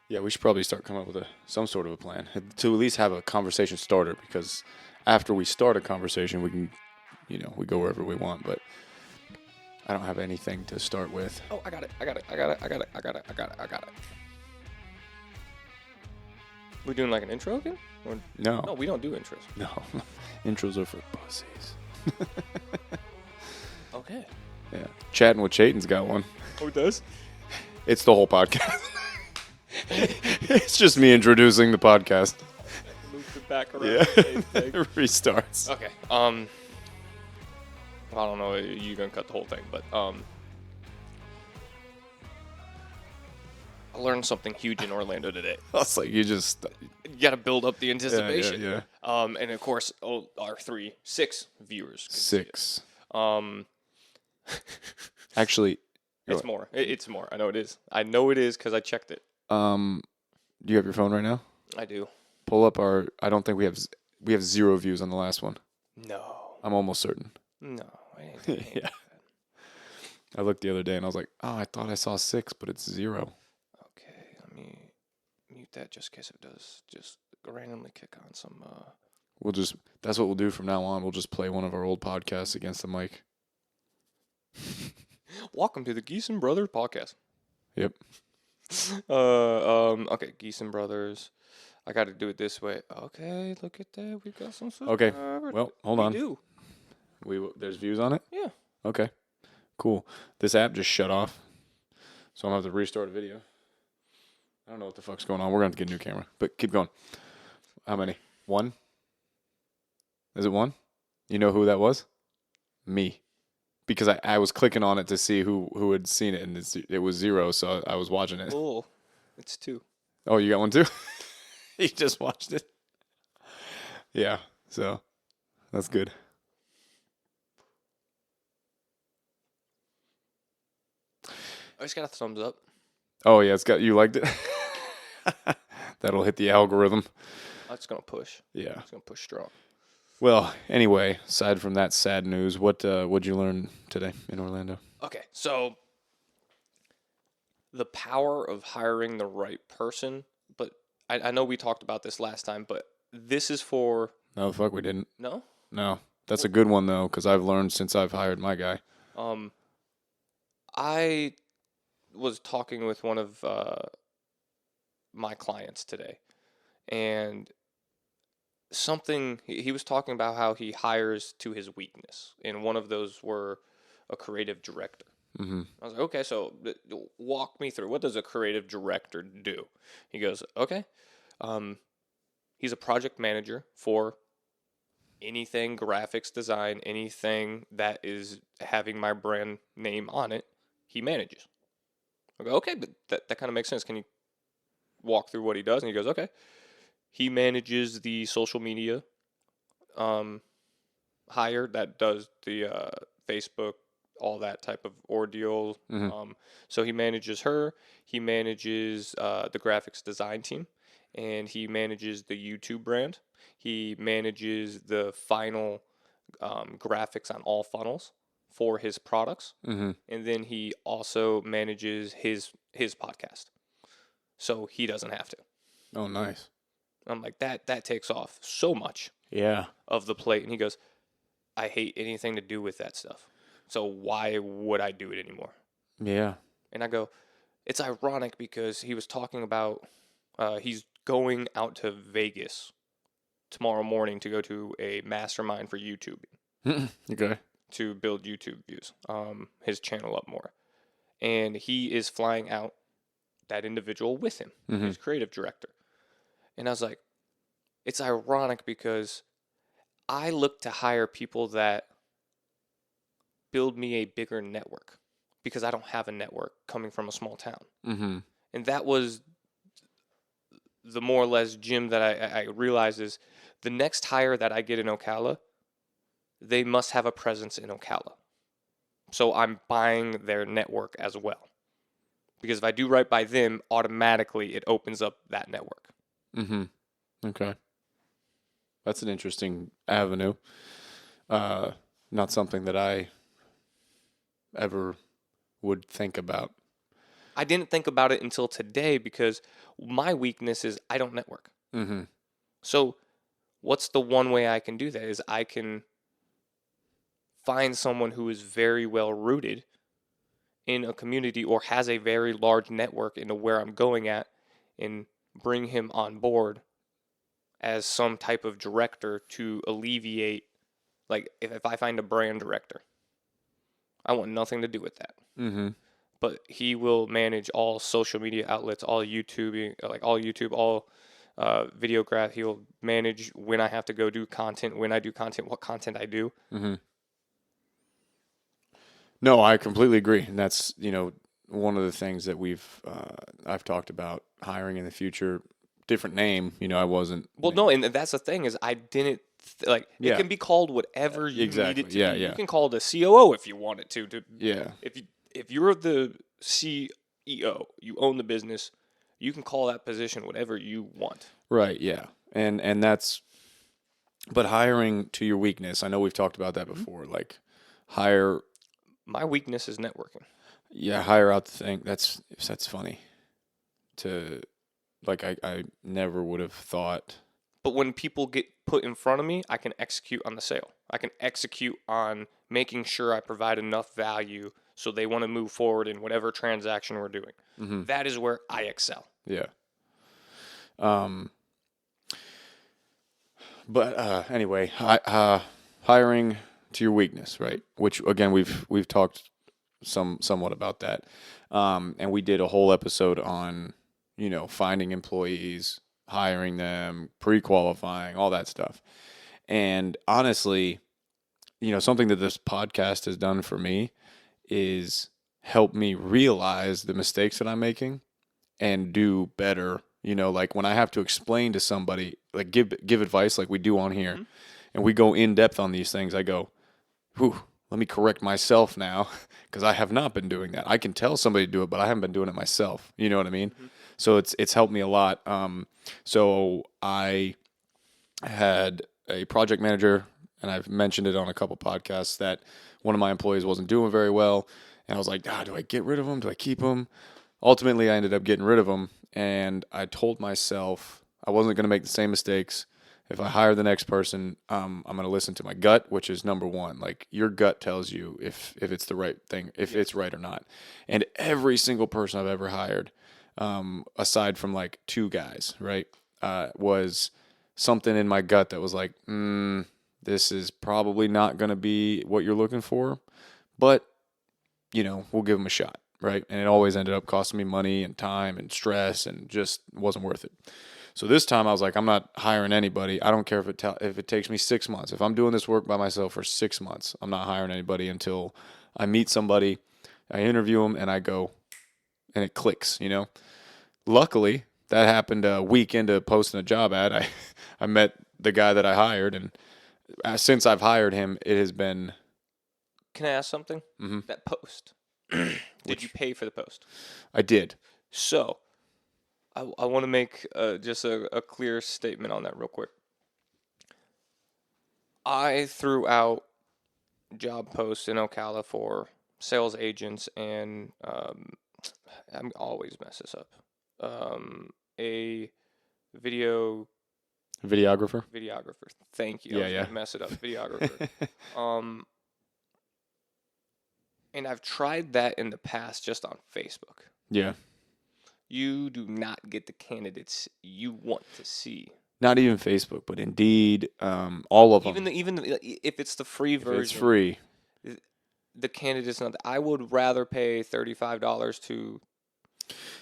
Yeah, we should probably start coming up with some sort of a plan to at least have a conversation starter, because after we start a conversation, we can, we go wherever we want, but I don't have anything to start with. Oh, I got it. We doing like an intro again? Or... No. No, we don't do intros. No. Intros are for pussies. Okay. Yeah. Chatting with Chayton's got one. Oh, it does? It's the whole podcast. It's just me introducing the podcast. Move it back around. Yeah. Same thing. It restarts. Okay. I don't know. You're gonna cut the whole thing, but I learned something huge in Orlando today. It's like you got to build up the anticipation. Yeah. And of course, our six viewers. Could see it. 6. Actually, It's more. It's more. I know it is. I know it is because I checked it. do you have your phone right now? I do. Pull up I don't think we have 0 views on the last one. No. I'm almost certain. No. I ain't Yeah. I looked the other day and I was like, oh, I thought I saw 6, but it's 0. Okay. Let me mute that just in case it does. Just randomly kick on some. That's what we'll do from now on. We'll just play one of our old podcasts against the mic. Welcome to the Geeson Brothers podcast. Yep. Okay, Geeson Brothers. I got to do it this way. Okay, look at that. We got some Okay. subscribers. Well, hold on. We do. There's views on it? Yeah. Okay. Cool. This app just shut off, so I'm going to have to restart a video. I don't know what the fuck's going on. We're going to have to get a new camera, but keep going. How many? 1? Is it 1? You know who that was? Me. Because I was clicking on it to see who had seen it, and it was 0, so I was watching it. Oh, it's 2. Oh, you got one too? You just watched it? Yeah, so that's good. I just got a thumbs up. Oh, yeah, you liked it? That'll hit the algorithm. That's going to push. Yeah. It's going to push strong. Well, anyway, aside from that sad news, what'd you learn today in Orlando? Okay, so the power of hiring the right person, but I know we talked about this last time, but this is for... No, fuck, we didn't. No? No. That's a good one, though, because I've learned since I've hired my guy. I was talking with one of my clients today, and he was talking about how he hires to his weakness, and one of those were a creative director. Mm-hmm. I was like, okay, so walk me through. What does a creative director do? He goes, okay, he's a project manager for anything graphics design, anything that is having my brand name on it, he manages. I go, okay, but that kind of makes sense. Can you walk through what he does? And he goes, okay. He manages the social media hire that does the Facebook, all that type of ordeal. Mm-hmm. So he manages her. He manages the graphics design team, and he manages the YouTube brand. He manages the final graphics on all funnels for his products, Mm-hmm. and then he also manages his podcast, so he doesn't have to. Oh, nice. I'm like, that takes off so much Yeah. of the plate. And he goes, I hate anything to do with that stuff. So why would I do it anymore? Yeah. And I go, it's ironic because he was talking about he's going out to Vegas tomorrow morning to go to a mastermind for YouTube Okay. to build YouTube views, his channel up more. And he is flying out that individual with him, Mm-hmm. his creative director. And I was like, it's ironic because I look to hire people that build me a bigger network because I don't have a network coming from a small town. Mm-hmm. And that was the more or less gym that I realized is the next hire that I get in Ocala, they must have a presence in Ocala. So I'm buying their network as well. Because if I do right by them, automatically it opens up that network. Mm-hmm. Okay. That's an interesting avenue. Not something that I ever would think about. I didn't think about it until today because my weakness is I don't network. Mm-hmm. So what's the one way I can do that is I can find someone who is very well rooted in a community or has a very large network into where I'm going at and bring him on board as some type of director to alleviate, like if I find a brand director, I want nothing to do with that. Mm-hmm. But he will manage all social media outlets, all YouTube, all videograph. He'll manage when I have to go do content, when I do content, what content I do. Mm-hmm. No, I completely agree, and that's one of the things that I've talked about hiring in the future. Different name, I wasn't. Well, no, and that's the thing is I didn't it Yeah. can be called whatever you need it to Yeah, be. yeah. You can call it a COO if you want it to. Yeah. If you're the CEO, you own the business, you can call that position whatever you want. Right. Yeah. And that's, but hiring to your weakness. I know we've talked about that before. Like, hire. My weakness is networking. Yeah, hire out the thing. That's funny. To, like, I never would have thought. But when people get put in front of me, I can execute on the sale. I can execute on making sure I provide enough value so they want to move forward in whatever transaction we're doing. Mm-hmm. That is where I excel. Yeah. But anyway, hiring to your weakness, right? Which again we've talked somewhat about that, and we did a whole episode on finding employees, hiring them, pre-qualifying, all that stuff. And honestly, something that this podcast has done for me is help me realize the mistakes that I'm making and do better. Like when I have to explain to somebody, like give advice like we do on here, Mm-hmm. and we go in depth on these things, I go, whew, let me correct myself now because I have not been doing that. I can tell somebody to do it, but I haven't been doing it myself. You know what I mean? Mm-hmm. So it's helped me a lot. So I had a project manager, and I've mentioned it on a couple podcasts that one of my employees wasn't doing very well, and I was like, do I get rid of him? Do I keep him? Ultimately, I ended up getting rid of him, and I told myself I wasn't going to make the same mistakes. If I hire the next person, I'm going to listen to my gut, which is number one. Like, your gut tells you if it's the right thing, if it's right or not. And every single person I've ever hired, aside from like two guys, right, was something in my gut that was like, this is probably not going to be what you're looking for, but, we'll give them a shot. Right. And it always ended up costing me money and time and stress and just wasn't worth it. So this time I was like, I'm not hiring anybody. I don't care if it takes me 6 months. If I'm doing this work by myself for 6 months, I'm not hiring anybody until I meet somebody, I interview them, and I go, and it clicks, Luckily, that happened a week into posting a job ad. I met the guy that I hired, and since I've hired him, it has been. Can I ask something? Mm-hmm. That post. Did you pay for the post? I did. So, I want to make just a clear statement on that real quick. I threw out job posts in Ocala for sales agents and I'm always mess this up. A videographer. Thank you. I was gonna mess it up. Videographer. And I've tried that in the past just on Facebook. Yeah. You do not get the candidates you want to see. Not even Facebook, but Indeed, all of them. Even if it's the free version, it's free. The candidates not. I would rather pay $35 to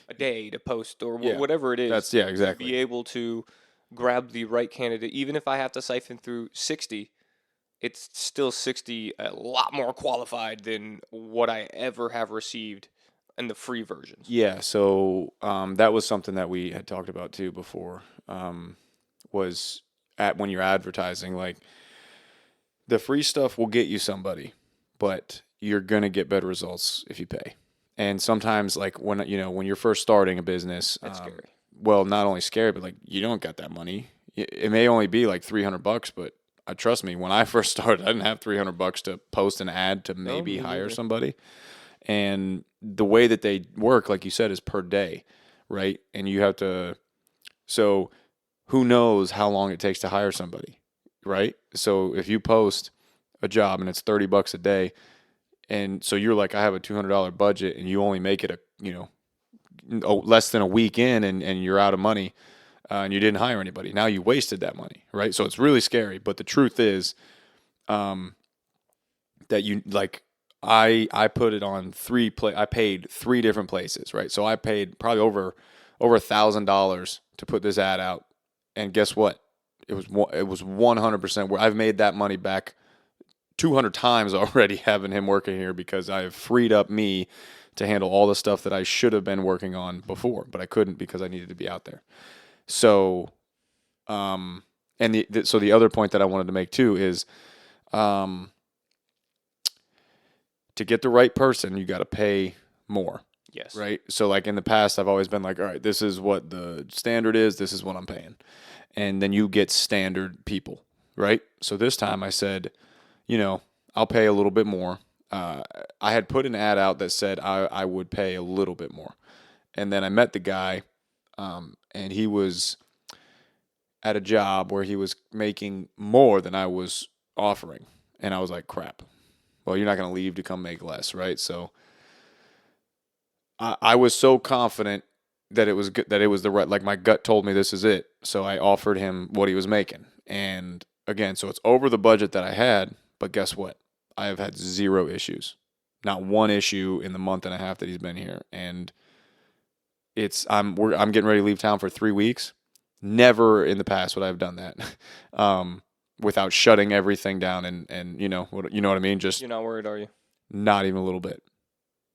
a day to post or whatever it is. That's exactly. To be able to grab the right candidate, even if I have to siphon through 60. It's still 60 a lot more qualified than what I ever have received in the free versions. Yeah, so that was something that we had talked about too before. Was when you're advertising, like the free stuff will get you somebody, but you're gonna get better results if you pay. And sometimes, like when you're first starting a business, that's scary. Well, not only scary, but like you don't got that money. It may only be like $300, but trust me, when I first started, I didn't have $300 to post an ad to maybe hire somebody. And the way that they work, like you said, is per day, right? And you have to, so who knows how long it takes to hire somebody, right? So if you post a job and it's $30 a day, and so you're like, I have a $200 budget, and you only make it less than a week in, and you're out of money, and you didn't hire anybody. Now you wasted that money, right? So it's really scary. But the truth is, that you like, I put it on I paid three different places, right? So I paid probably over $1,000 to put this ad out, and guess what? It was 100% where I've made that money back 200 times already having him working here, because I have freed up me to handle all the stuff that I should have been working on before, but I couldn't because I needed to be out there. So, and so the other point that I wanted to make too is, to get the right person, you got to pay more. Yes. Right. So like in the past, I've always been like, all right, this is what the standard is. This is what I'm paying. And then you get standard people. Right. So this time I said, I'll pay a little bit more. I had put an ad out that said I would pay a little bit more. And then I met the guy, and he was at a job where he was making more than I was offering. And I was like, crap. Well, you're not going to leave to come make less, right? So I was so confident that it was good, that it was the right, like my gut told me this is it. So I offered him what he was making. And again, so it's over the budget that I had, but guess what? I have had zero issues. Not one issue in the month and a half that he's been here. And I'm getting ready to leave town for 3 weeks. Never in the past would I have done that. Without shutting everything down and you know what I mean? Just You're not worried, are you? not even a little bit.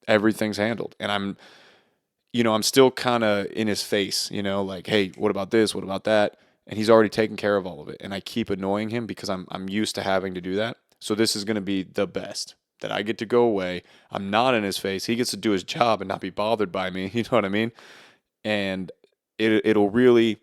Everything's handled. And I'm still kind of in his face, like, hey, what about this? What about that? And he's already taken care of all of it. And I keep annoying him because I'm used to having to do that. So this is going to be the best, that I get to go away. I'm not in his face. He gets to do his job and not be bothered by me. You know what I mean? And it'll really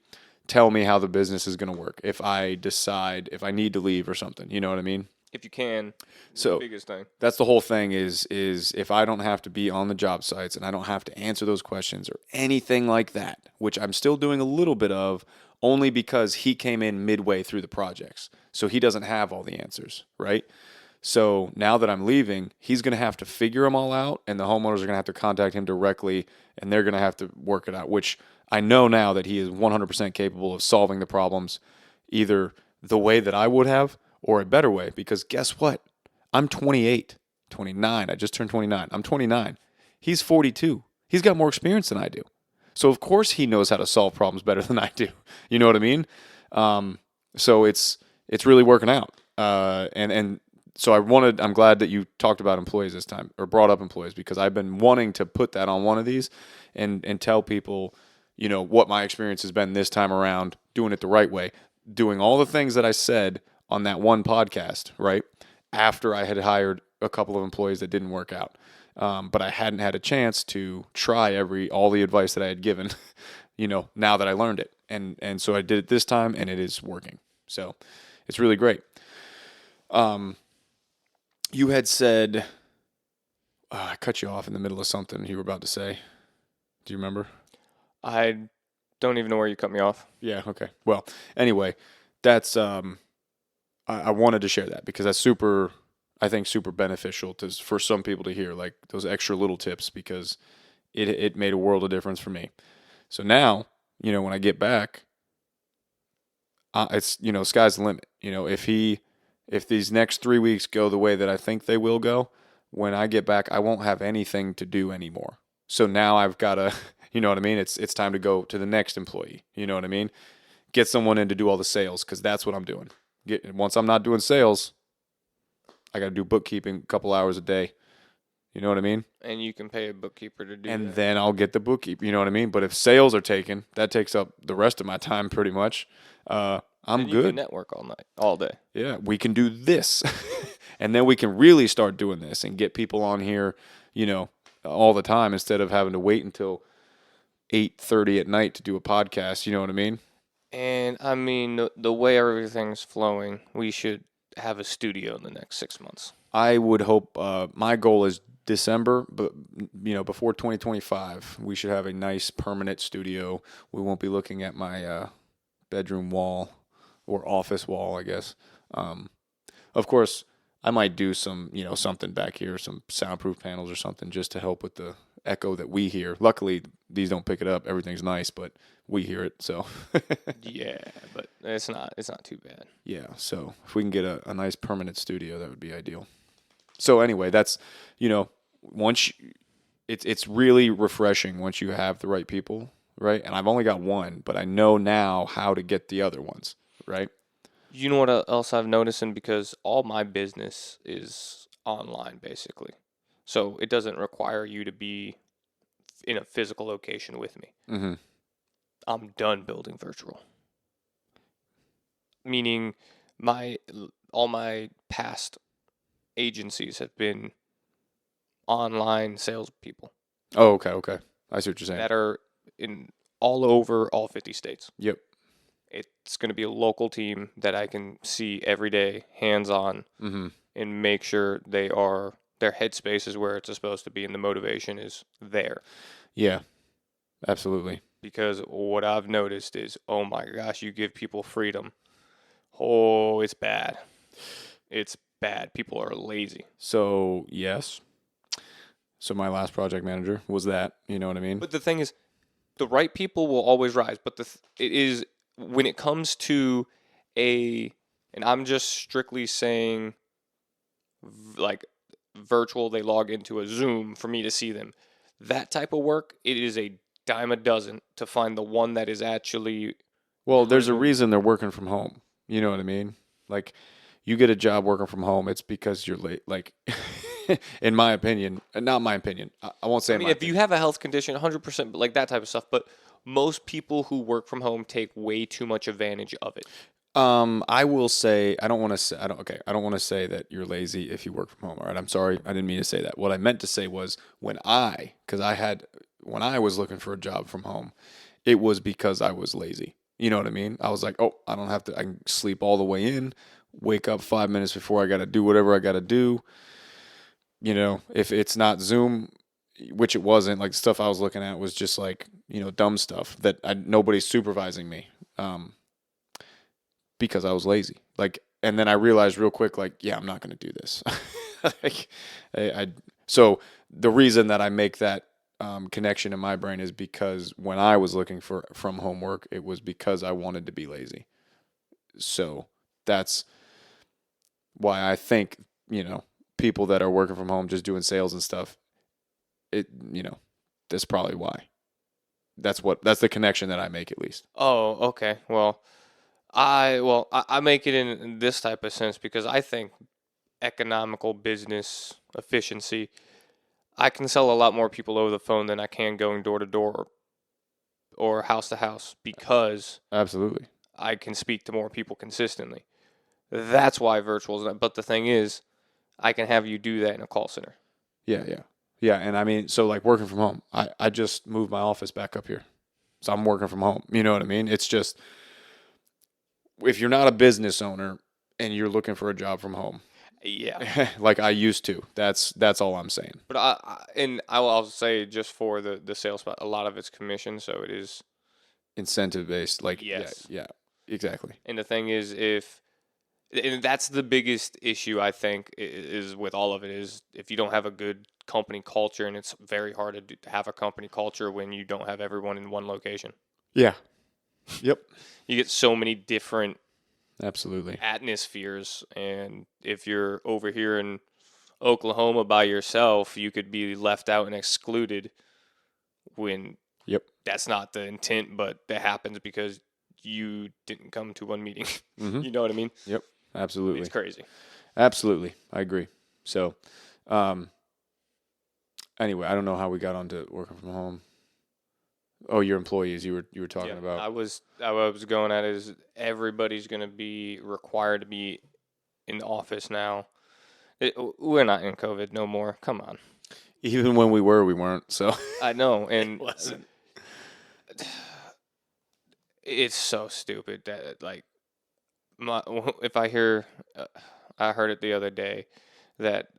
tell me how the business is going to work if I decide if I need to leave or something. You know what I mean? If you can. So the biggest thing. That's the whole thing is if I don't have to be on the job sites and I don't have to answer those questions or anything like that, which I'm still doing a little bit of, only because he came in midway through the projects. So he doesn't have all the answers, right? So now that I'm leaving, he's going to have to figure them all out, and the homeowners are going to have to contact him directly, and they're going to have to work it out, which I know now that he is 100% capable of solving the problems either the way that I would have or a better way, because guess what? I'm 28, 29. I just turned 29. I'm 29. He's 42. He's got more experience than I do. So of course he knows how to solve problems better than I do. You know what I mean? So it's really working out. And so I'm glad that you talked about employees this time, or brought up employees, because I've been wanting to put that on one of these and tell people, what my experience has been this time around, doing it the right way, doing all the things that I said on that one podcast, right? After I had hired a couple of employees that didn't work out. But I hadn't had a chance to try all the advice that I had given, now that I learned it. And so I did it this time, and it is working. So it's really great. You had said, I cut you off in the middle of something you were about to say. Do you remember? I don't even know where you cut me off. Yeah, okay. Well, anyway, that's I wanted to share that because that's super beneficial for some people to hear, like those extra little tips, because it made a world of difference for me. So now, when I get back, it's, sky's the limit. If these next 3 weeks go the way that I think they will go, when I get back, I won't have anything to do anymore. So now I've got to, you know what I mean? It's time to go to the next employee. You know what I mean? Get someone in to do all the sales, because that's what I'm doing. Once I'm not doing sales, I got to do bookkeeping a couple hours a day. You know what I mean? And you can pay a bookkeeper to do that. And then I'll get the bookkeeper. You know what I mean? But if sales are taken, that takes up the rest of my time pretty much. I'm and you good. Can network all night, all day. Yeah, we can do this. And then we can really start doing this and get people on here, all the time, instead of having to wait until 8:30 at night to do a podcast. You know what I mean? And I mean, the way everything's flowing, we should have a studio in the next 6 months. I would hope, my goal is December, but before 2025, we should have a nice permanent studio. We won't be looking at my bedroom wall or office wall, I guess. Of course, I might do some, something back here, some soundproof panels or something just to help with the echo that we hear. Luckily, these don't pick it up. Everything's nice, but we hear it, so. Yeah, but it's not too bad. Yeah, so if we can get a nice permanent studio, that would be ideal. So anyway, that's, once it's really refreshing once you have the right people, right? And I've only got one, but I know now how to get the other ones, right? You know what else I've noticed, and because all my business is online basically, so it doesn't require you to be in a physical location with me. Mm-hmm. I'm done building virtual. Meaning, my all my past agencies have been online salespeople Oh, okay. I see what you're saying. that are in all over all 50 states. Yep. It's going to be a local team that I can see every day, hands on, Mm-hmm. and make sure their headspace is where it's supposed to be and the motivation is there. Yeah, absolutely. Because what I've noticed is, oh my gosh, you give people freedom. Oh, it's bad. It's bad. People are lazy. So, yes. So my last project manager was that, you know what I mean? But the thing is, the right people will always rise. But it is when it comes to and I'm just strictly saying like virtual, they log into a Zoom for me to see them. That type of work, it is a dime a dozen to find the one that is actually. Well, there's a reason they're working from home. You know what I mean? Like, you get a job working from home, it's because you're late. Like, in my opinion, not my opinion. I won't say. I mean, if you have a health condition, 100%, like that type of stuff. But most people who work from home take way too much advantage of it. I will say I don't want to say I don't want to say that you're lazy if you work from home. All right, I'm sorry, I didn't mean to say that. What I meant to say was when I was looking for a job from home, it was because I was lazy. You know what I mean? I was like, oh, I don't have to. I can sleep all the way in, wake up 5 minutes before I got to do whatever I got to do. If it's not Zoom, which it wasn't, like stuff I was looking at was just like dumb stuff that nobody's supervising me. Because I was lazy. Like, and then I realized real quick, like, yeah, I'm not going to do this. like, so the reason that I make that connection in my brain is because when I was looking for from home work, it was because I wanted to be lazy. So that's why I think people that are working from home just doing sales and stuff. That's probably why. That's the connection that I make at least. Oh, okay. I make it in this type of sense because I think economical business efficiency. I can sell a lot more people over the phone than I can going door to door or house to house because Absolutely. I can speak to more people consistently. That's why virtual is. But the thing is, I can have you do that in a call center. Yeah. And I mean, so like working from home, I just moved my office back up here. So I'm working from home. You know what I mean? It's just, if you're not a business owner and you're looking for a job from home, Yeah. like I used to, that's all I'm saying. But I'll say just for the sales spot, a lot of it's commission, so it is Incentive based, like, yes. yeah, exactly. And the thing is, and that's the biggest issue I think is with all of it is if you don't have a good company culture, and it's very hard to have a company culture when you don't have everyone in one location. Yeah. Yep. You get so many different Absolutely. atmospheres, and if you're over here in Oklahoma by yourself, you could be left out and excluded when Yep. that's not the intent, but that happens because you didn't come to one meeting. Mm-hmm. You know what I mean? Yep. Absolutely. It's crazy. Absolutely. I agree. So, anyway, I don't know how we got onto working from home. Oh, your employees you were talking about. I was going at is everybody's going to be required to be in the office now. We're not in COVID no more. Come on. Even when we weren't. So I know, and wasn't. it's so stupid that like if I hear, I heard it the other day that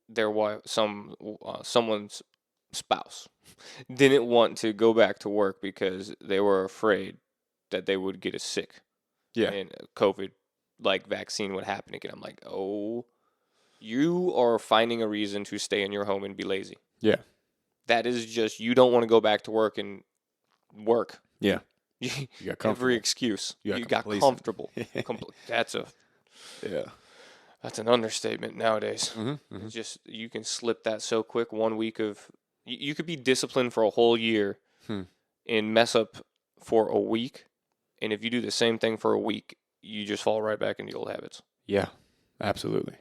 their wife, someone's spouse, didn't want to go back to work because they were afraid that they would get sick Yeah. and COVID like vaccine would happen again. I'm like, oh, you are finding a reason to stay in your home and be lazy. Yeah. That is just you don't want to go back to work and work. Yeah. You got comfortable. every excuse. You got got complacent. comfortable. That's Yeah. an understatement nowadays. Mm-hmm. It's just you can slip that so quick. 1 week of you could be disciplined for a whole year and mess up for a week. And if you do the same thing for a week, you just fall right back into old habits. Yeah. Absolutely.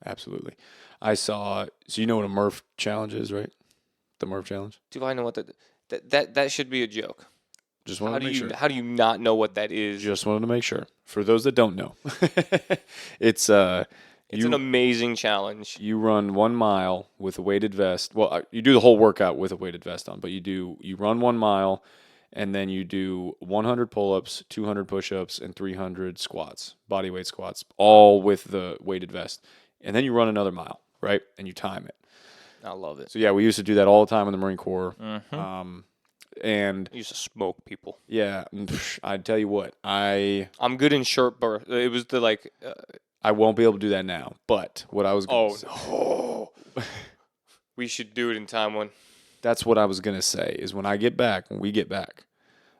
Absolutely. I saw. So you know what a Murph challenge is, right? The Murph challenge. Do I know what that should be a joke? Just wanted to make sure. How do you not know what that is? Just wanted to make sure. For those that don't know, it's an amazing challenge. You run 1 mile with a weighted vest. Well, you do the whole workout with a weighted vest on, but you run 1 mile, and then you do 100 pull-ups, 200 push-ups, and 300 squats, body weight squats, all with the weighted vest. And then you run another mile, right? And you time it. I love it. So yeah, we used to do that all the time in the Marine Corps. Mm-hmm. And I used to smoke people. Yeah, I'd tell you what, I'm good in short bursts. It was the like. I won't be able to do that now. But what I was going to say, no. We should do it in time one. That's what I was going to say is when we get back,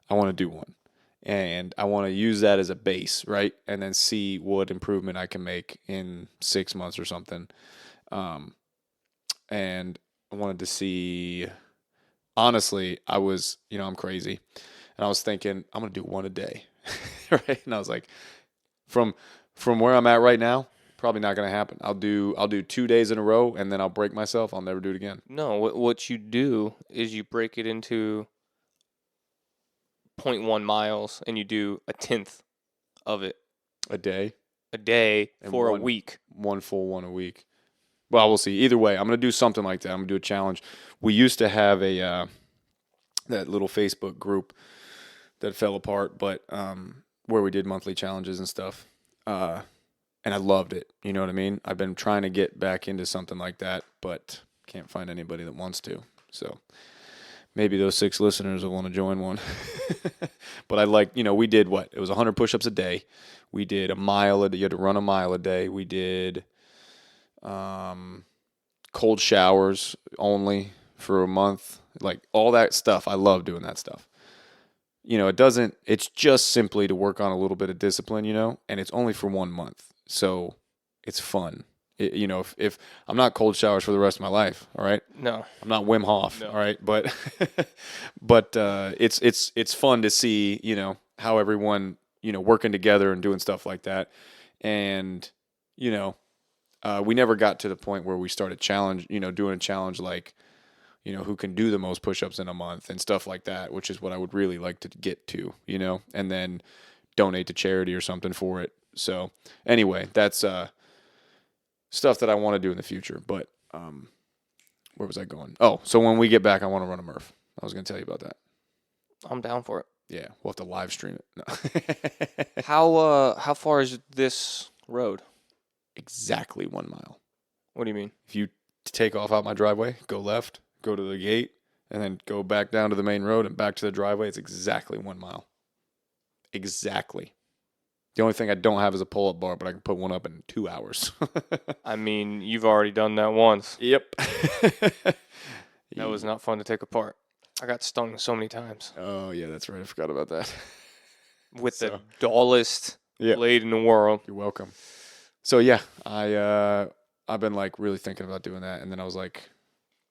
I want to do one. And I want to use that as a base, right? And then see what improvement I can make in 6 months or something. And I wanted to see, honestly, I'm crazy. And I was thinking, I'm going to do one a day, right? And I was like, from where I'm at right now, probably not going to happen. I'll do 2 days in a row, and then I'll break myself. I'll never do it again. No, what you do is you break it into 0.1 miles, and you do a tenth of it A day for one, a week. One full one a week. Well, we'll see. Either way, I'm going to do something like that. I'm going to do a challenge. We used to have that little Facebook group that fell apart, but where we did monthly challenges and stuff. And I loved it. You know what I mean? I've been trying to get back into something like that, but can't find anybody that wants to. So maybe those 6 listeners will want to join one. But I we did what? It was 100 push-ups a day. We did a mile a day. You had to run a mile a day. We did cold showers only for a month. Like all that stuff. I love doing that stuff. It's just simply to work on a little bit of discipline, and it's only for 1 month. So it's fun. If I'm not cold showers for the rest of my life, all right? No. I'm not Wim Hof, No. all right? But it's fun to see, how everyone, working together and doing stuff like that. And, we never got to the point where we started doing a challenge like, who can do the most push-ups in a month and stuff like that, which is what I would really like to get to, and then donate to charity or something for it. So anyway, that's stuff that I want to do in the future. But where was I going? Oh, so when we get back, I want to run a Murph. I was going to tell you about that. I'm down for it. Yeah, we'll have to live stream it. No. How far is this road? Exactly 1 mile. What do you mean? If you take off out my driveway, go left, go to the gate, and then go back down to the main road and back to the driveway, it's exactly 1 mile. Exactly. The only thing I don't have is a pull-up bar, but I can put one up in 2 hours. I mean, you've already done that once. Yep. That was not fun to take apart. I got stung so many times. Oh, yeah, that's right. I forgot about that. With the dullest blade in the world. You're welcome. So, yeah, I've been, really thinking about doing that, and then I was like,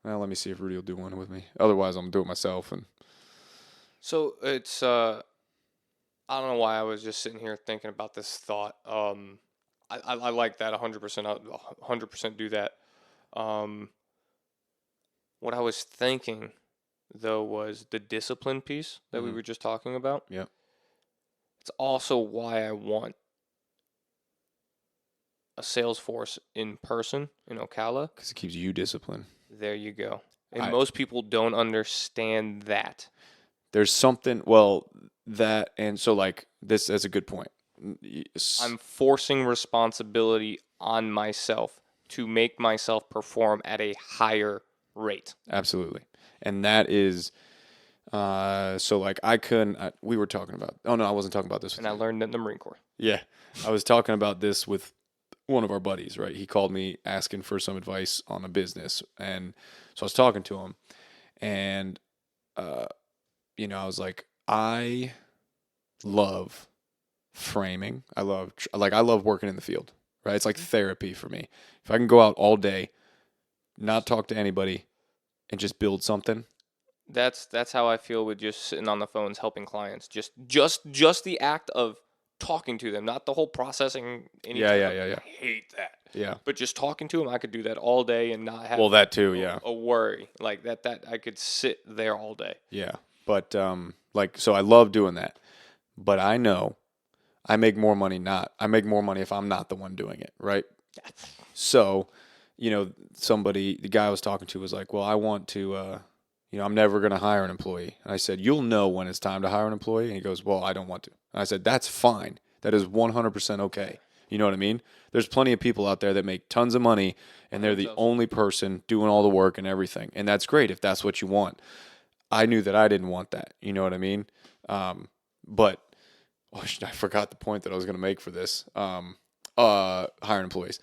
well, let me see if Rudy will do one with me. Otherwise, I'm going to do it myself. And so, it's... I don't know why I was just sitting here thinking about this thought. I like that 100%. I'll 100% do that. What I was thinking, though, was the discipline piece that we were just talking about. Yeah. It's also why I want a sales force in person in Ocala. Because it keeps you disciplined. There you go. And most people don't understand that. There's something, and so that's a good point. I'm forcing responsibility on myself to make myself perform at a higher rate. Absolutely. And that is, so like I couldn't, we were talking about, oh no, I wasn't talking about this. And I learned it in the Marine Corps. Yeah. I was talking about this with one of our buddies, right? He called me asking for some advice on a business. And so I was talking to him and, I was like, I love framing. I love working in the field, right? It's like therapy for me. If I can go out all day, not talk to anybody and just build something. That's how I feel with just sitting on the phones helping clients. Just the act of talking to them, not the whole processing. Yeah. I hate that. Yeah. But just talking to them, I could do that all day and not have that too, yeah. a worry like that. That I could sit there all day. Yeah. But so I love doing that. But I know I make more money if I'm not the one doing it, right? So, the guy I was talking to was like, well, I want to, I'm never going to hire an employee. And I said, you'll know when it's time to hire an employee. And he goes, well, I don't want to. And I said, that's fine. That is 100% okay. You know what I mean? There's plenty of people out there that make tons of money and they're the only person doing all the work and everything. And that's great if that's what you want. I knew that I didn't want that. You know what I mean? But I forgot the point that I was going to make for this. Hiring employees.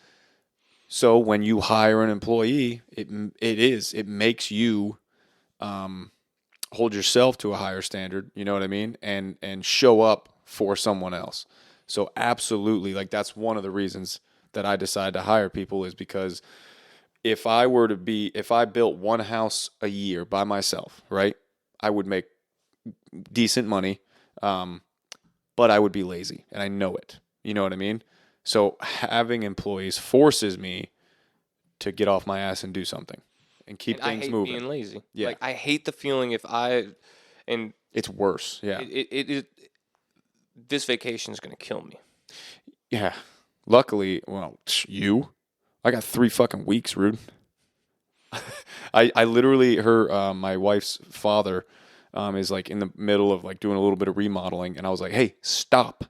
So when you hire an employee, it makes you hold yourself to a higher standard. You know what I mean? And show up for someone else. So absolutely, like that's one of the reasons that I decided to hire people is because if I built one house a year by myself, right, I would make decent money, but I would be lazy, and I know it. You know what I mean? So having employees forces me to get off my ass and do something and keep things I hate moving. being lazy. Yeah. Like I hate the feeling It's worse. Yeah. This vacation is going to kill me. Yeah. Luckily, I got 3 fucking weeks, Rude. I literally, my wife's father is like in the middle of like doing a little bit of remodeling. And I was like, hey, stop.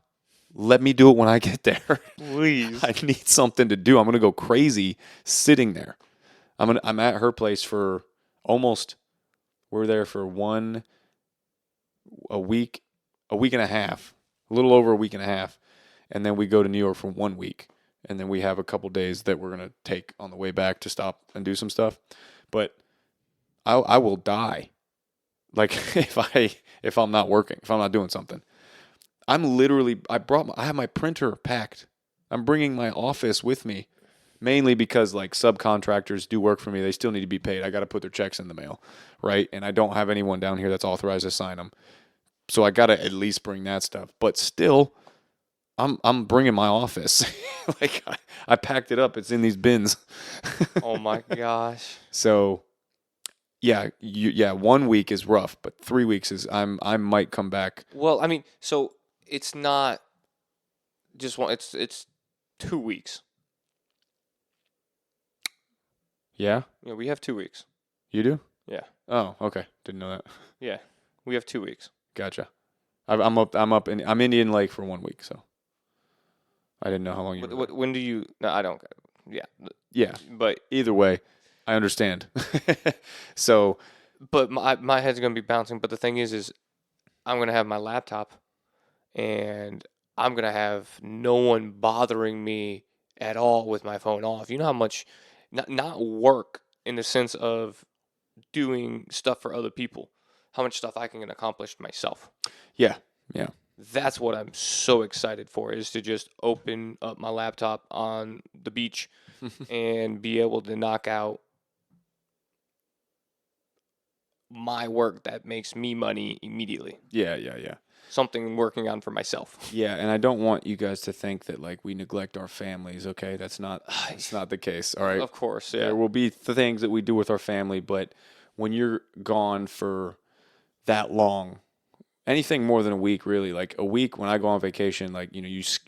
Let me do it when I get there. Please. I need something to do. I'm going to go crazy sitting there. I'm at her place for we're there for a week and a half, a little over a week and a half. And then we go to New York for 1 week. And then we have a couple days that we're going to take on the way back to stop and do some stuff. But I will die. Like if I'm not working, if I'm not doing something. I have my printer packed. I'm bringing my office with me, mainly because like subcontractors do work for me. They still need to be paid. I got to put their checks in the mail, right? And I don't have anyone down here that's authorized to sign them. So I got to at least bring that stuff. But still, I'm bringing my office. Like I packed it up. It's in these bins. Oh my gosh. So yeah, 1 week is rough, but 3 weeks is I might come back. Well, I mean, so it's not just one. It's 2 weeks. Yeah? Yeah, we have 2 weeks. You do? Yeah. Oh, okay. Didn't know that. Yeah, we have 2 weeks. Gotcha. I'm Indian Lake for 1 week, so I didn't know how long you were. When do you? No, I don't. Yeah. Yeah. But either way, I understand. So, but my head's gonna be bouncing. But the thing is I'm gonna have my laptop, and I'm gonna have no one bothering me at all with my phone off. You know how much, not work in the sense of doing stuff for other people, how much stuff I can accomplish myself. Yeah. That's what I'm so excited for, is to just open up my laptop on the beach and be able to knock out my work that makes me money immediately. Yeah. Something I'm working on for myself. Yeah, and I don't want you guys to think that like we neglect our families, okay? That's not the case, all right? Of course, yeah. There will be things that we do with our family, but when you're gone for that long, anything more than a week, really, like a week when I go on vacation, like,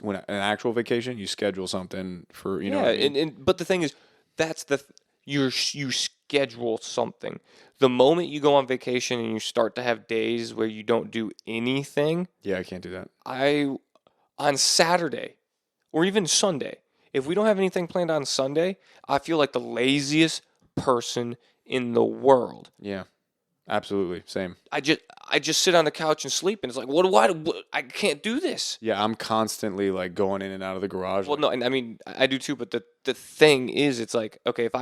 when an actual vacation, you schedule something for, know what I mean? But the thing is, that's you schedule something. The moment you go on vacation and you start to have days where you don't do anything. Yeah, I can't do that. On Saturday or even Sunday, If we don't have anything planned on Sunday, I feel like the laziest person in the world. Yeah. Absolutely. Same. I just sit on the couch and sleep, and it's like, what I can't do this. Yeah, I'm constantly like going in and out of the garage. Well, no, and I mean I do too, but the thing is, it's like, okay, if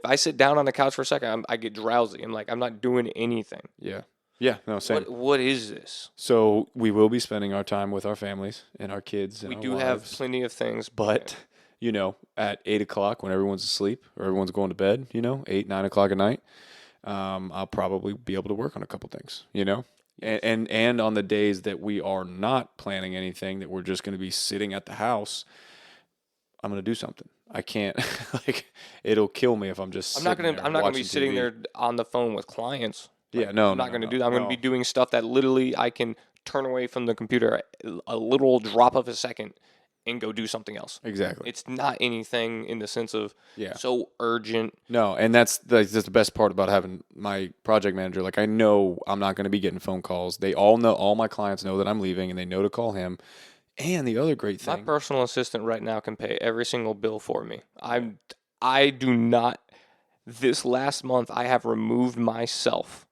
I sit down on the couch for a second, I get drowsy. I'm like, I'm not doing anything. Yeah. Yeah, no, same. What is this? So we will be spending our time with our families and our kids and We our do have wives. plenty of things, But, you know, at 8 o'clock when everyone's asleep or everyone's going to bed, 8, 9 o'clock at night, I'll probably be able to work on a couple things, and on the days that we are not planning anything, that we're just going to be sitting at the house, I'm going to do something. I can't like it'll kill me if I'm just. I'm not gonna be sitting TV. there on the phone with clients. Yeah, no, I'm not gonna no, do that. I'm gonna no. be doing stuff that literally I can turn away from the computer a little drop of a second and go do something else. Exactly. It's not anything in the sense of Yeah. so urgent. No, and that's the best part about having my project manager. Like, I know I'm not going to be getting phone calls. They all know, all my clients know that I'm leaving, and they know to call him. And the other great My thing, personal assistant right now can pay every single bill for me. I do not. This last month, I have removed myself.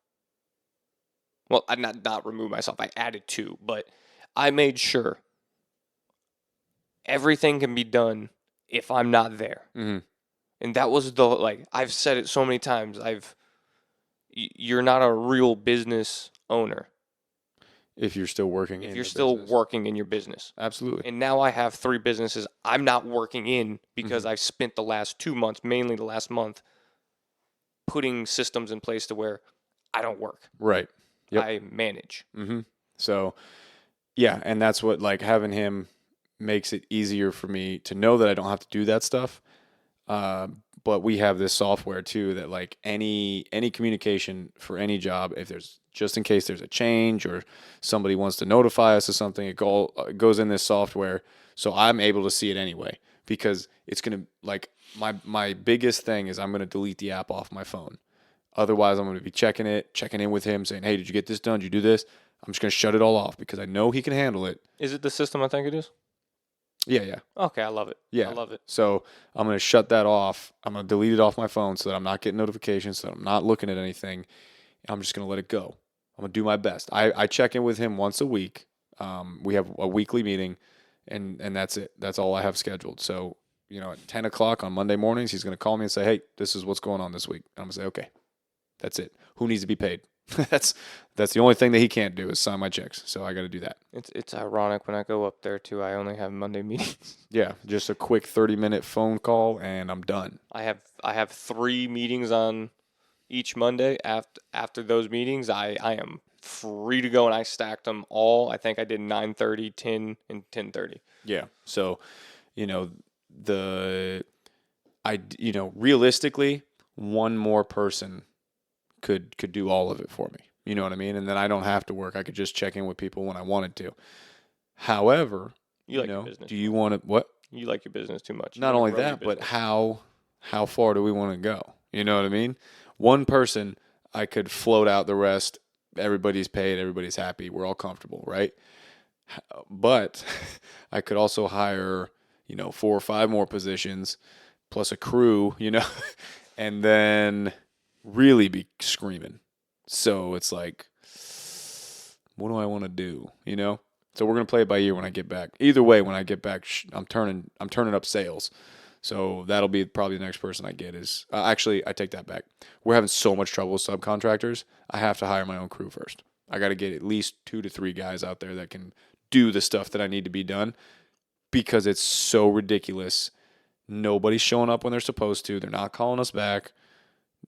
Well, I not removed myself. I added two, but I made sure everything can be done if I'm not there. Mhm. And that was I've said it so many times. You're not a real business owner if you're still working, if in you're the still business. working in your business. Absolutely. And now I have 3 businesses I'm not working in because Mm-hmm. I've spent the last 2 months, mainly the last month, putting systems in place to where I don't work. Right. Yep. I manage. Mm-hmm. So, yeah, and that's what, like, having him makes it easier for me to know that I don't have to do that stuff. But we have this software too that, like, any communication for any job, if there's, just in case there's a change or somebody wants to notify us of something, it goes in this software, so I'm able to see it anyway, because it's gonna, like, my biggest thing is I'm gonna delete the app off my phone. Otherwise, I'm gonna be checking in with him, saying, "Hey, did you get this done? Did you do this?" I'm just gonna shut it all off because I know he can handle it. Is it the system I think it is? Yeah, yeah. Okay, I love it. Yeah. I love it. So I'm going to shut that off. I'm going to delete it off my phone so that I'm not getting notifications, so that I'm not looking at anything. I'm just going to let it go. I'm going to do my best. I check in with him once a week. We have a weekly meeting, and that's it. That's all I have scheduled. So, at 10 o'clock on Monday mornings, he's going to call me and say, "Hey, this is what's going on this week." And I'm going to say, "Okay, that's it. Who needs to be paid?" That's the only thing that he can't do is sign my checks. So I got to do that. It's ironic when I go up there too. I only have Monday meetings. Yeah, just a quick 30-minute phone call and I'm done. I have 3 meetings on each Monday. After those meetings, I am free to go, and I stacked them all. I think I did 9:30, 10, and 10:30. Yeah. So, realistically, one more person could do all of it for me. You know what I mean? And then I don't have to work. I could just check in with people when I wanted to. However, You like your business. do you want to what? You like your business too much. You Not wanna only grow your that, but business. how far do we want to go? You know what I mean? One person, I could float out the rest. Everybody's paid. Everybody's happy. We're all comfortable, right? But I could also hire, 4 or 5 more positions plus a crew, and then really be screaming. So it's like, what do I want to do? So we're gonna play it by ear when I get back. Either way, when I get back, I'm turning up sales. So that'll be probably the next person I get is actually, I take that back. We're having so much trouble with subcontractors. I have to hire my own crew first. I got to get at least 2 to 3 guys out there that can do the stuff that I need to be done, because it's so ridiculous. Nobody's showing up when they're supposed to. They're not calling us back.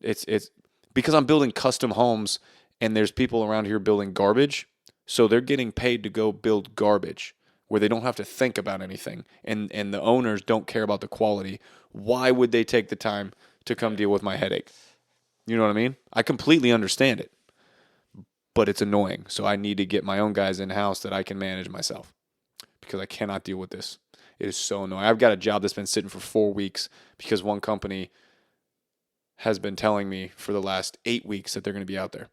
It's because I'm building custom homes, and there's people around here building garbage. So they're getting paid to go build garbage where they don't have to think about anything, and the owners don't care about the quality. Why would they take the time to come deal with my headache? You know what I mean? I completely understand it, but it's annoying. So I need to get my own guys in-house that I can manage myself, because I cannot deal with this. It is so annoying. I've got a job that's been sitting for 4 weeks because one company has been telling me for the last 8 weeks that they're going to be out there.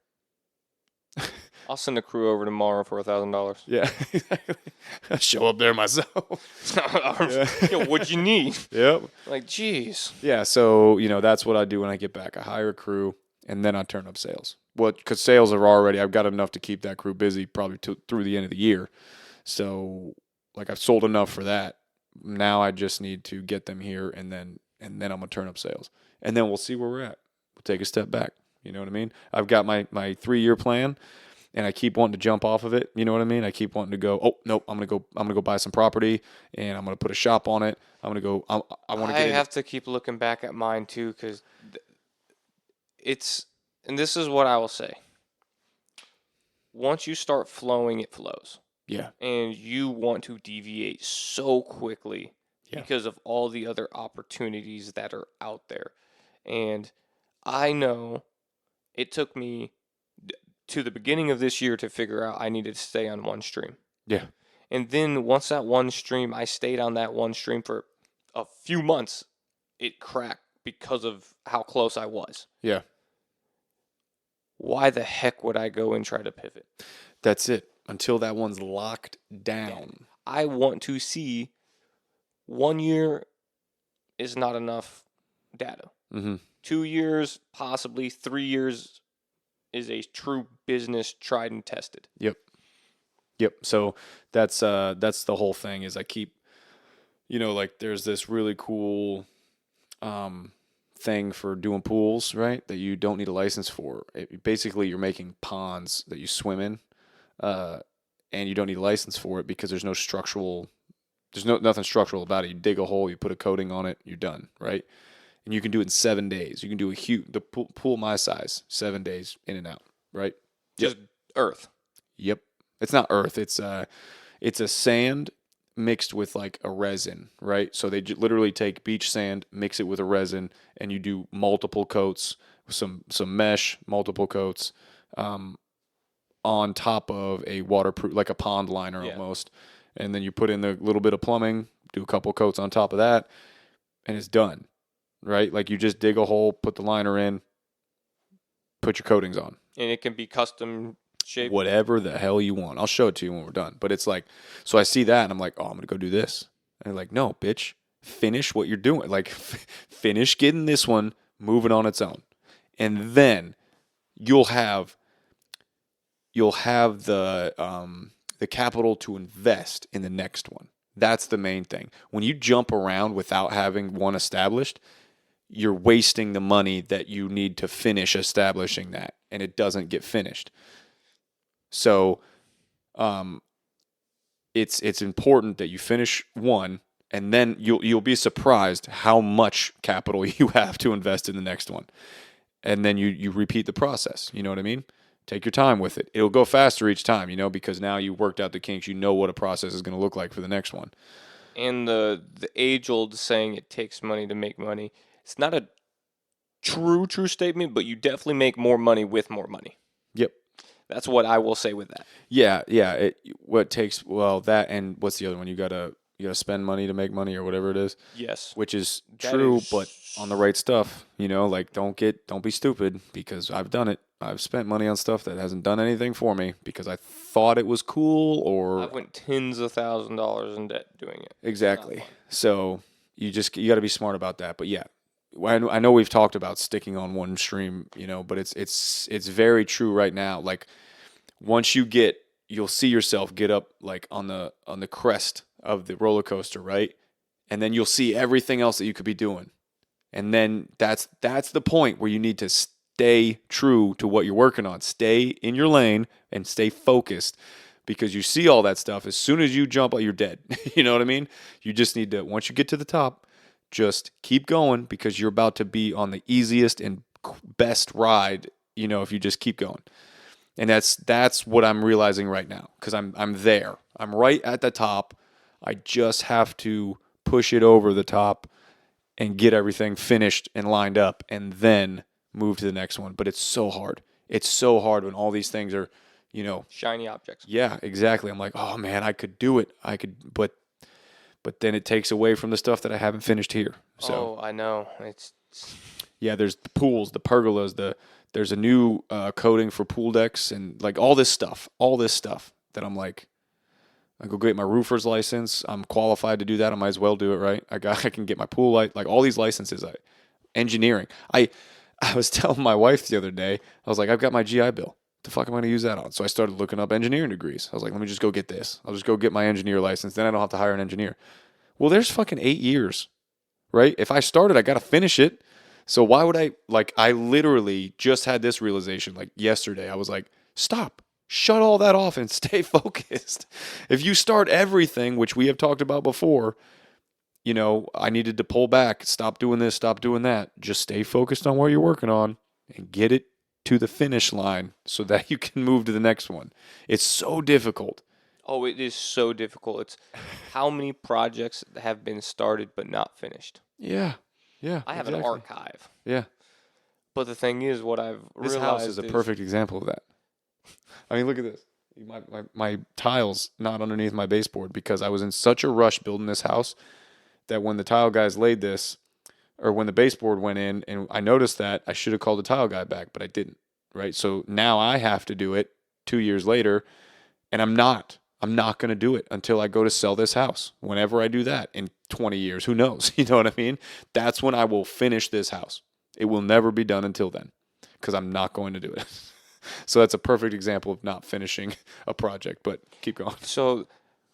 I'll send a crew over tomorrow for $1,000. Yeah, exactly. I'll show up there myself. Yeah. Yo, what you need? Yep. Like, jeez. Yeah, so that's what I do when I get back. I hire a crew, and then I turn up sales. Well, because sales are already, I've got enough to keep that crew busy probably through the end of the year. So, like, I've sold enough for that. Now I just need to get them here, and then I'm gonna turn up sales, and then we'll see where we're at. We'll take a step back. You know what I mean? I've got my 3-year plan, and I keep wanting to jump off of it. You know what I mean? I keep wanting to go. Oh nope, I'm gonna go buy some property, and I'm gonna put a shop on it. I'm gonna go. I want to I get. have to keep looking back at mine too, because and this is what I will say. Once you start flowing, it flows. Yeah. And you want to deviate so quickly because of all the other opportunities that are out there. And I know it took me to the beginning of this year to figure out I needed to stay on one stream. Yeah. And then once that one stream, I stayed on that one stream for a few months, it cracked because of how close I was. Yeah. Why the heck would I go and try to pivot? That's it. Until that one's locked down. I want to see 1 year is not enough data. Mm-hmm. 2 years, possibly 3 years is a true business tried and tested. Yep. So that's the whole thing is I keep, like there's this really cool thing for doing pools, right? That you don't need a license for. Basically, you're making ponds that you swim in. And you don't need a license for it because there's nothing structural about it. You dig a hole, you put a coating on it, you're done, right? And you can do it in 7 days. You can do the pool my size, 7 days in and out, right? Just earth. Yep. It's not earth. It's a sand mixed with like a resin, right? So they literally take beach sand, mix it with a resin, and you do multiple coats, some mesh, multiple coats, on top of a waterproof, like a pond liner almost. And then you put in the little bit of plumbing, do a couple coats on top of that, and it's done, right? Like you just dig a hole, put the liner in, put your coatings on. And it can be custom shaped. Whatever the hell you want. I'll show it to you when we're done. But it's like, so I see that and I'm like, oh, I'm going to go do this. And they're like, no, bitch, finish what you're doing. Like, finish getting this one moving on its own. And then you'll have the capital to invest in the next one. That's the main thing. When you jump around without having one established, you're wasting the money that you need to finish establishing that, and it doesn't get finished. So, it's important that you finish one, and then you'll be surprised how much capital you have to invest in the next one, and then you repeat the process. You know what I mean? Take your time with it. It'll go faster each time, because now you worked out the kinks. You know what a process is going to look like for the next one. And the age-old saying, it takes money to make money. It's not a true statement, but you definitely make more money with more money. Yep. That's what I will say with that. Yeah. That, and what's the other one? You gotta spend money to make money, or whatever it is. Yes. Which is true, but on the right stuff. Like don't be stupid, because I've done it. I've spent money on stuff that hasn't done anything for me because I thought it was cool, or I went tens of $1,000s in debt doing it. Exactly. So you got to be smart about that. But yeah, I know we've talked about sticking on one stream, but it's very true right now. Like once you'll see yourself get up like on the crest of the roller coaster, right? And then you'll see everything else that you could be doing. And then that's the point where you need to stay true to what you're working on. Stay in your lane and stay focused, because you see all that stuff. As soon as you jump, you're dead. You know what I mean? You just need to, once you get to the top, just keep going, because you're about to be on the easiest and best ride, if you just keep going. And that's what I'm realizing right now, because I'm there. I'm right at the top. I just have to push it over the top and get everything finished and lined up, and then move to the next one. But it's so hard. It's so hard when all these things are, shiny objects. Yeah, exactly. I'm like, oh man, I could do it. But then it takes away from the stuff that I haven't finished here. So I know. It's yeah, there's the pools, the pergolas, the There's a new coating for pool decks and like all this stuff that I'm like, I go get my roofer's license. I'm qualified to do that. I might as well do it, right? I can get my pool light, like all these licenses. Engineering. I was telling my wife the other day, I was like, I've got my GI Bill. What the fuck am I going to use that on? So I started looking up engineering degrees. I was like, let me just go get this. I'll just go get my engineer license. Then I don't have to hire an engineer. Well, there's fucking 8 years, right? If I started, I got to finish it. So why would I literally just had this realization like yesterday. I was like, stop, shut all that off and stay focused. If you start everything, which we have talked about before, I needed to pull back, stop doing this, stop doing that. Just stay focused on what you're working on and get it to the finish line so that you can move to the next one. It's so difficult. Oh, it is so difficult. It's how many projects have been started but not finished. Yeah. Yeah. I have exactly. an archive. Yeah. But the thing is, what I've This realized house is a perfect example of that. I mean, look at this. My tiles not underneath my baseboard because I was in such a rush building this house that when the tile guys laid this, or when the baseboard went in, and I noticed that, I should have called the tile guy back, but I didn't, right? So now I have to do it 2 years later, and I'm not going to do it until I go to sell this house. Whenever I do that in 20 years, who knows? You know what I mean? That's when I will finish this house. It will never be done until then because I'm not going to do it. So that's a perfect example of not finishing a project, but keep going. So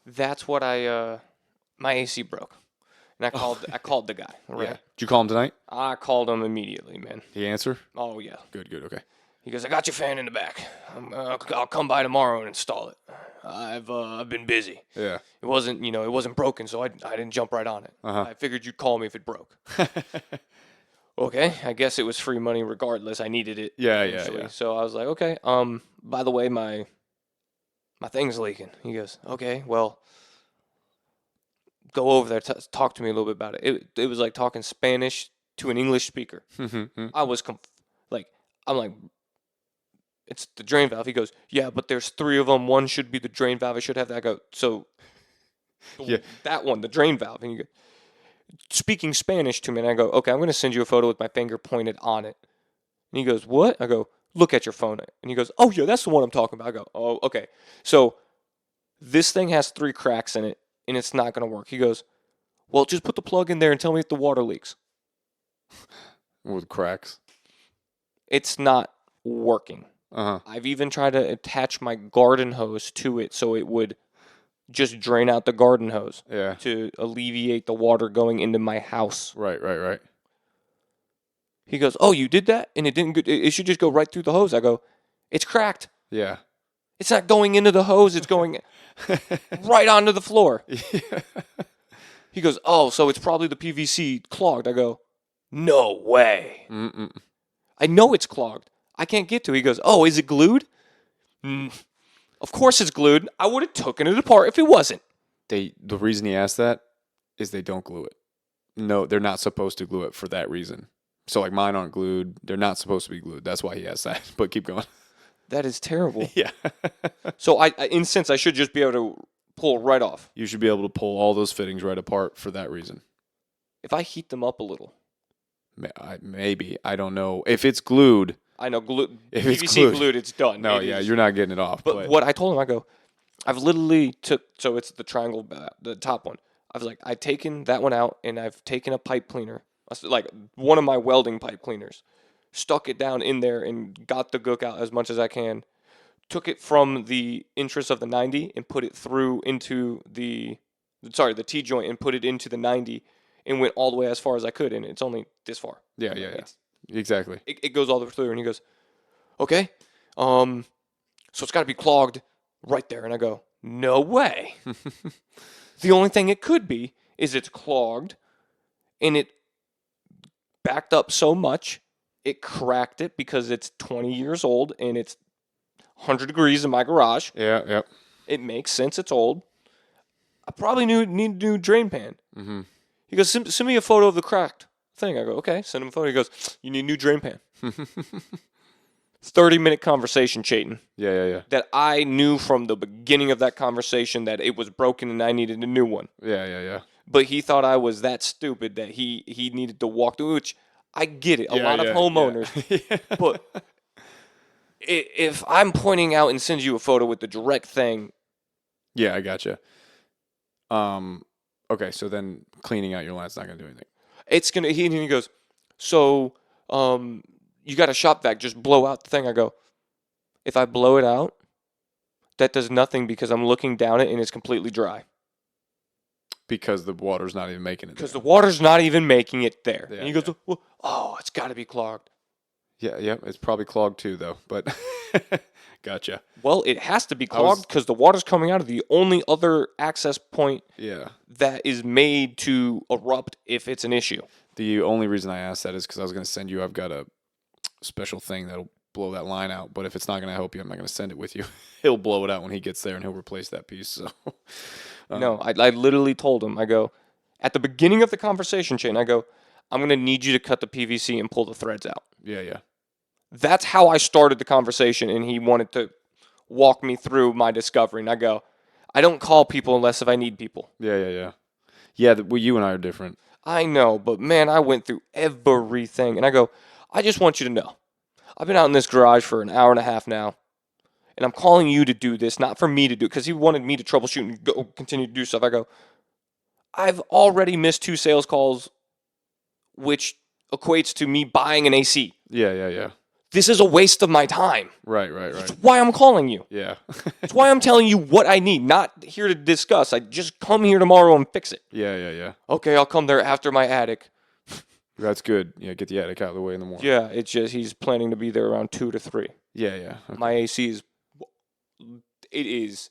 that's what my AC broke. And I called the guy, right? Yeah. Did you call him tonight? I called him immediately, man. Did he answer? Oh, yeah. Good, okay. He goes, I got your fan in the back. I'll come by tomorrow and install it. I've been busy. Yeah. It wasn't broken, so I didn't jump right on it. Uh-huh. I figured you'd call me if it broke. Okay, I guess it was free money regardless. I needed it. Yeah. Eventually. So I was like, okay. By the way, my thing's leaking. He goes, okay, well, go over there, talk to me a little bit about it. It was like talking Spanish to an English speaker. I was I'm like, it's the drain valve. He goes, yeah, but there's 3 of them. One should be the drain valve. I should have that. I go, so Yeah. that one, the drain valve. And you go, speaking Spanish to me, and I go, okay, I'm going to send you a photo with my finger pointed on it. And he goes, what? I go, look at your phone. And he goes, oh, yeah, that's the one I'm talking about. I go, oh, okay. So this thing has 3 cracks in it, and it's not going to work. He goes, well, just put the plug in there and tell me if the water leaks. With cracks. It's not working. Uh-huh. I've even tried to attach my garden hose to it so it would just drain out the garden hose. Yeah. To alleviate the water going into my house. Right. He goes, oh, you did that? And it didn't go, it should just go right through the hose. I go, it's cracked. Yeah. It's not going into the hose. It's going right onto the floor. Yeah. He goes, oh, so it's probably the PVC clogged. I go, no way. Mm-mm. I know it's clogged. I can't get to it. He goes, oh, is it glued? Of course it's glued. I would have taken it apart if it wasn't. The reason he asked that is they don't glue it. No, they're not supposed to glue it for that reason. So like mine aren't glued. They're not supposed to be glued. That's why he asked that. But keep going. That is terrible. Yeah. So in sense, I should just be able to pull right off. You should be able to pull all those fittings right apart for that reason. If I heat them up a little. Maybe. I don't know. If it's glued. I know. If PVC it's glued, it's done. No, you're not getting it off. But what I told him, I go, I've literally so it's the triangle, the top one. I was like, I've taken that one out, and I've taken a pipe cleaner, like one of my welding pipe cleaners, stuck it down in there and got the gook out as much as I can, took it from the interest of the 90 and put it through into the T-joint and put it into the 90 and went all the way as far as I could, and it's only this far. Yeah. Exactly. It goes all the way through, and he goes, okay, so it's got to be clogged right there. And I go, no way. The only thing it could be is it's clogged, and it backed up so much, it cracked it because it's 20 years old, and it's 100 degrees in my garage. Yeah. It makes sense. It's old. I probably need a new drain pan. Mm-hmm. He goes, send me a photo of the cracked thing. I go, okay, send him a photo. He goes, you need a new drain pan. 30-minute conversation, Chayton. Yeah. That I knew from the beginning of that conversation that it was broken and I needed a new one. Yeah. But he thought I was that stupid that he needed to walk through, which I get it. A lot of homeowners. Yeah. But if I'm pointing out and send you a photo with the direct thing, Yeah, I gotcha. Okay, so then cleaning out your line's not gonna do anything. it's gonna. He goes, so you got a shop vac, just blow out the thing. I go, if I blow it out, that does nothing because I'm looking down it and it's completely dry. Because the water's not even making it Because there. the water's not even making it there. Yeah, And he goes, yeah. well, oh, it's got to be clogged. Yeah, it's probably clogged too, though. But gotcha. Well, it has to be I was- clogged because the water's coming out of the only other access point Yeah. that is made to erupt if it's an issue. The only reason I asked that is because I was going to send you. I've got a special thing that'll blow that line out. But if it's not going to help you, I'm not going to send it with you. He'll blow it out when he gets there, and he'll replace that piece. So No, I literally told him, I go, at the beginning of the conversation chain, I go, I'm going to need you to cut the PVC and pull the threads out. yeah. That's how I started the conversation, and he wanted to walk me through my discovery. And I go, I don't call people unless if I need people. Yeah. Yeah, well, you and I are different. I know, but man, I went through everything. And I go, I just want you to know, I've been out in this garage for an hour and a half now, and I'm calling you to do this, not for me to do it, because he wanted me to troubleshoot and go continue to do stuff. I go, I've already missed 2 sales calls, which equates to me buying an AC. Yeah. This is a waste of my time. Right. That's why I'm calling you. Yeah. That's why I'm telling you what I need, not here to discuss. I just come here tomorrow and fix it. Yeah. Okay, I'll come there after my attic. That's good. Yeah, get the attic out of the way in the morning. Yeah, it's just he's planning to be there around 2 to 3. Yeah. Okay. My AC is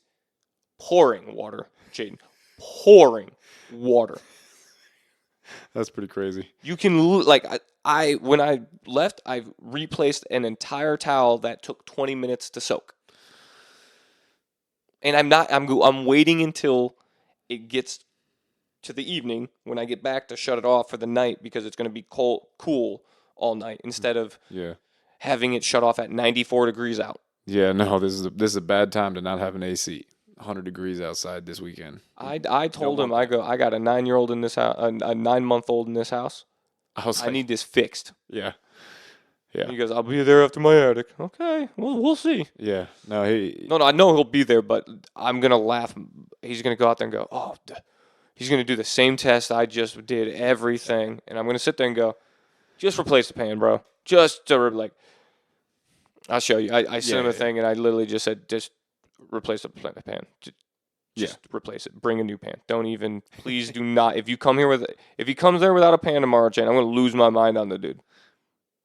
pouring water, Jaden. Pouring water. That's pretty crazy. You can like I when I left, I replaced an entire towel that took 20 minutes to soak. And I'm waiting until it gets to the evening when I get back to shut it off for the night because it's going to be cool all night instead of Yeah. having it shut off at 94 degrees out. Yeah, no, this is a bad time to not have an AC. 100 degrees outside this weekend. I told him, I got a 9-year-old in this house, a 9-month-old in this house. I need this fixed. Yeah. He goes, I'll be there after my attic. Okay, we'll see. Yeah. No, No, I know he'll be there, but I'm gonna laugh. He's gonna go out there and go, oh, he's gonna do the same test I just did, everything, and I'm gonna sit there and go, just replace the pan, bro. Just to like, I'll show you. I sent him a thing, and I literally just said, just replace the pan. Just replace it. Bring a new pan. Don't even. Please do not. If he comes there without a pan tomorrow, Jane, I'm gonna lose my mind on the dude.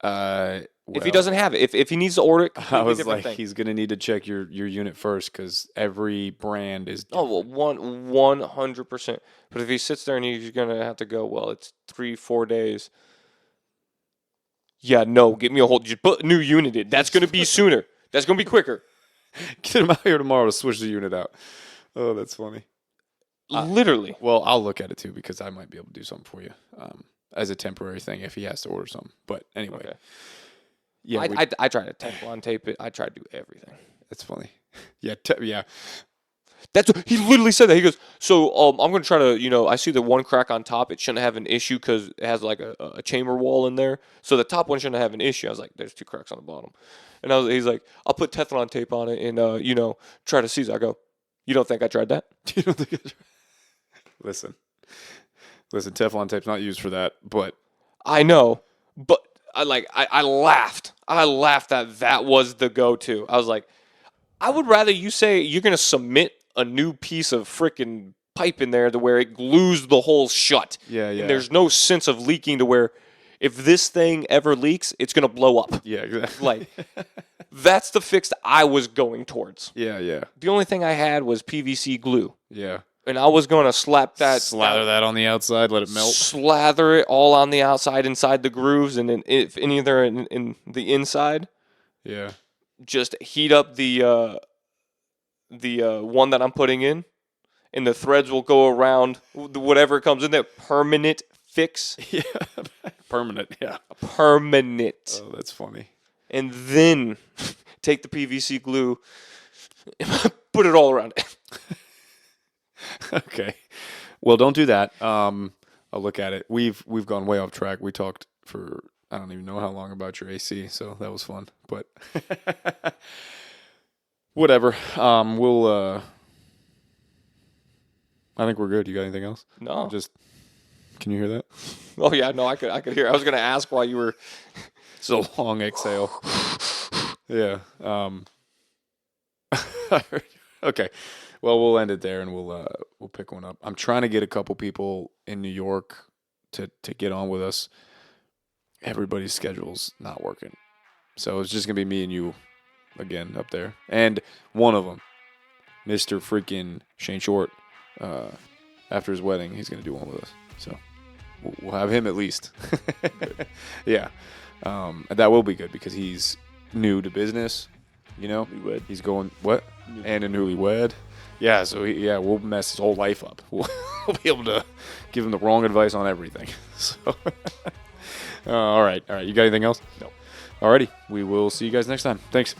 If he doesn't have it, if he needs to order it, I was like, thing. he's gonna need to check your unit first because every brand is. Oh well, 100%. But if he sits there and he's gonna have to go, well, it's 3-4 days. Yeah, no, get me a whole just put a new unit in. That's gonna be sooner. That's gonna be quicker. Get him out here tomorrow to switch the unit out. Oh, that's funny. Literally. Well, I'll look at it too because I might be able to do something for you as a temporary thing if he has to order something. But anyway, Okay. yeah, I tried to Teflon tape it. I tried to do everything. that's funny. Yeah, yeah. That's he literally said that. He goes, so I'm gonna try to, I see the one crack on top. It shouldn't have an issue because it has like a chamber wall in there. So the top one shouldn't have an issue. I was like, there's 2 cracks on the bottom, and he's like, I'll put Teflon tape on it and try to seize it. I go, you don't think I tried that? You don't think Listen, Teflon tape's not used for that, but I know, but I laughed. I laughed that was the go-to. I was like, I would rather you say you're gonna submit a new piece of freaking pipe in there to where it glues the hole shut. Yeah. And there's no sense of leaking to where if this thing ever leaks, it's gonna blow up. Yeah, exactly. Like that's the fix that I was going towards. Yeah. The only thing I had was PVC glue. Yeah. And I was gonna Slather that on the outside, let it melt. Slather it all on the outside inside the grooves, and then if any there in the inside. Yeah. Just heat up the one that I'm putting in, and the threads will go around whatever comes in there. Permanent fix. Yeah. Permanent. Yeah. Permanent. Oh, that's funny. And then take the PVC glue, and put it all around it. Okay. Well, don't do that. I'll look at it. We've gone way off track. We talked for I don't even know how long about your AC, so that was fun. But whatever. We'll. I think we're good. You got anything else? No. Just. Can you hear that? Oh yeah, no, I could hear. I was gonna ask why you were. It's a long exhale. Yeah. Okay. Well, we'll end it there, and we'll pick one up. I'm trying to get a couple people in New York to get on with us. Everybody's schedule's not working, so it's just gonna be me and you again up there, and one of them, Mr. Freaking Shane Short. After his wedding, he's gonna do one with us. So we'll have him at least. Yeah. That will be good because he's new to business. You know, Newlywed. he's going what? And a newlywed. Yeah, so we'll mess his whole life up. We'll be able to give him the wrong advice on everything. So, all right. You got anything else? No. Alrighty, we will see you guys next time. Thanks.